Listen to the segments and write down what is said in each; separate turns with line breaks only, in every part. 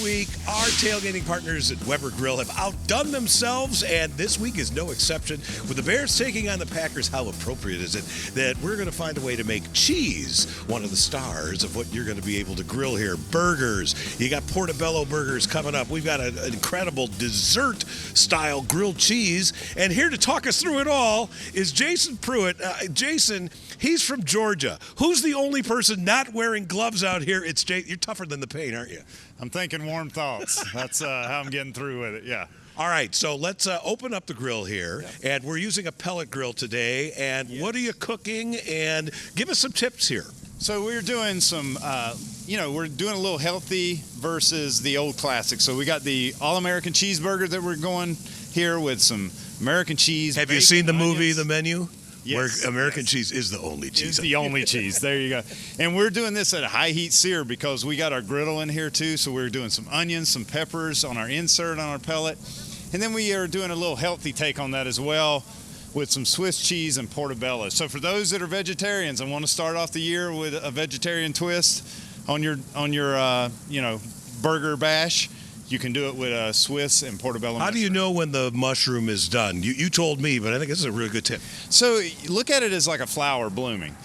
week, our tailgating partners at Weber Grill have outdone themselves, and this week is no exception. With the Bears taking on the Packers, how appropriate is it that we're going to find a way to make cheese one of the stars of what you're going to be able to grill here? Burgers. You got portobello burgers coming up. We've got an incredible dessert-style grilled cheese, and here to talk us through it all is Jason Pruitt. Jason, he's from Georgia. Who's the only person not wearing gloves out here? It's Jay. You're tougher than the pain, aren't you?
I'm thinking warm thoughts. That's how I'm getting through with it, yeah.
All right, so let's open up the grill here, and we're using a pellet grill today. And what are you cooking? And give us some tips here.
So we're doing some, we're doing a little healthy versus the old classic. So we got the all-American cheeseburger that we're going here with some American cheese.
Have you seen the movie, The Menu?
Yes,
where American cheese is the only cheese.
It's the only cheese. There you go. And we're doing this at a high heat sear because we got our griddle in here too. So we're doing some onions, some peppers on our insert on our pellet. And then we are doing a little healthy take on that as well with some Swiss cheese and portobello. So for those that are vegetarians and want to start off the year with a vegetarian twist on your burger bash, you can do it with a Swiss and portobello.
How do you know when the mushroom is done? You told me, but I think this is a really good tip.
So look at it as like a flower blooming.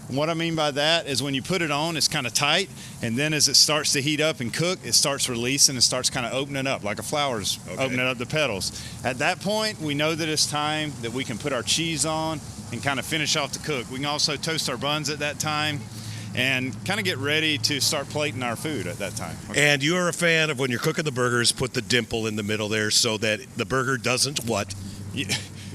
What I mean by that is when you put it on, it's kind of tight, and then as it starts to heat up and cook, it starts releasing and starts kind of opening up like a flower's opening up the petals. At that point, we know that it's time that we can put our cheese on and kind of finish off the cook. We can also toast our buns at that time and kind of get ready to start plating our food at that time. Okay.
And you're a fan of when you're cooking the burgers, put the dimple in the middle there so that the burger doesn't what?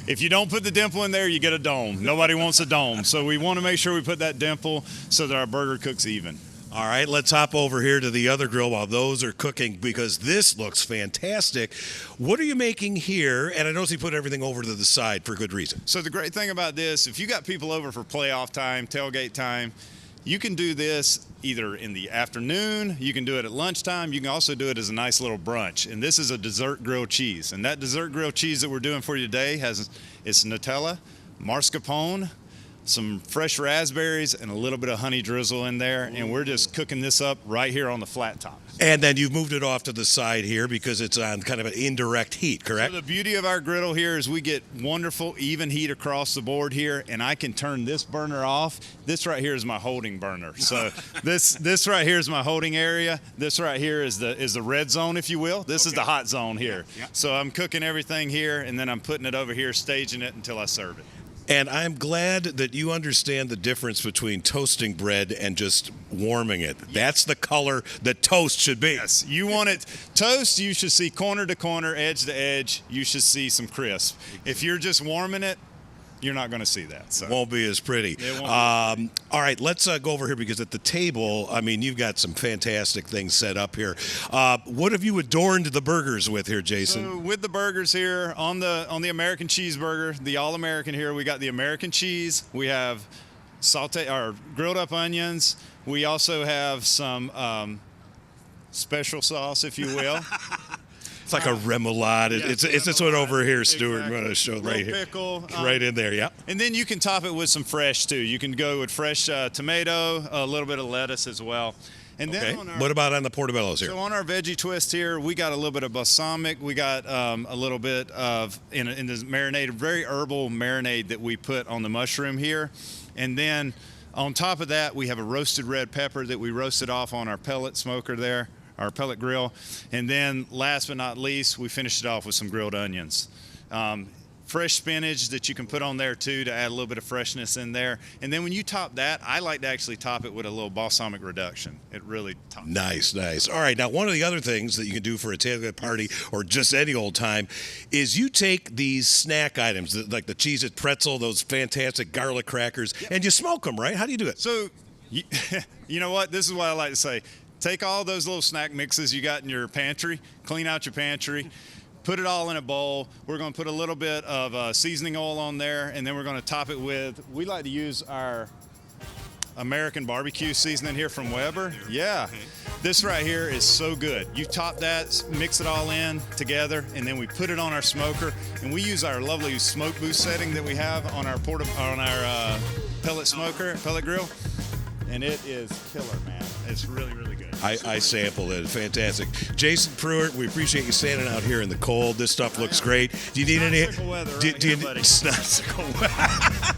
If you don't put the dimple in there, you get a dome. Nobody wants a dome. So we want to make sure we put that dimple so that our burger cooks even.
All right, let's hop over here to the other grill while those are cooking because this looks fantastic. What are you making here? And I notice you put everything over to the side for good reason.
So the great thing about this, if you got people over for playoff time, tailgate time, you can do this either in the afternoon, you can do it at lunchtime, you can also do it as a nice little brunch. And this is a dessert grilled cheese. And that dessert grilled cheese that we're doing for you today it's Nutella, mascarpone, some fresh raspberries, and a little bit of honey drizzle in there. And we're just cooking this up right here on the flat top.
And then you've moved it off to the side here because it's on kind of an indirect heat, correct?
So the beauty of our griddle here is we get wonderful even heat across the board here, and I can turn this burner off. This right here is my holding burner. So this right here is my holding area. This right here is the red zone, if you will. This is the hot zone here. Yeah. So I'm cooking everything here, and then I'm putting it over here, staging it until I serve it.
And I'm glad that you understand the difference between toasting bread and just warming it. Yes. That's the color that toast should be.
Yes, you want it toast, you should see corner to corner, edge to edge. You should see some crisp. If you're just warming it, you're not going to see that. So.
Won't be as pretty.
It won't
all right, let's go over here because at the table, I mean, you've got some fantastic things set up here. What have you adorned the burgers with here, Jason?
So with the burgers here on the American cheeseburger, the all-American here, we got the American cheese. We have grilled up onions. We also have some special sauce, if you will.
It's like a remoulade. It's this one over here, Stuart.
Exactly.
I'm going to show right here.
Pickle.
Right in there, yeah.
And then you can top it with some fresh, too. You can go with fresh tomato, a little bit of lettuce as well. And then
what about on the portobellos here?
So on our veggie twist here, we got a little bit of balsamic. We got a little bit of, in this marinade, a very herbal marinade that we put on the mushroom here. And then on top of that, we have a roasted red pepper that we roasted off on our pellet smoker there. Our pellet grill. And then last but not least, we finished it off with some grilled onions. Fresh spinach that you can put on there too to add a little bit of freshness in there. And then when you top that, I like to actually top it with a little balsamic reduction. It really tops it.
Nice. All right, now one of the other things that you can do for a tailgate party or just any old time is you take these snack items, like the Cheez-It pretzel, those fantastic garlic crackers, and you smoke them, right? How do you do it?
So, you know what? This is what I like to say. Take all those little snack mixes you got in your pantry, clean out your pantry, put it all in a bowl. We're going to put a little bit of seasoning oil on there, and then we're going to top it with, we like to use our American barbecue seasoning here from Weber. Yeah, this right here is so good. You top that, mix it all in together, and then we put it on our smoker, and we use our lovely smoke boost setting that we have on our pellet smoker, pellet grill, and it is killer, man. It's really, really good.
I sampled it. Fantastic. Jason Pruitt, we appreciate you standing out here in the cold. This stuff looks great. Do you need any?
Weather
Do
right
you,
here, buddy.
it's not sickle weather.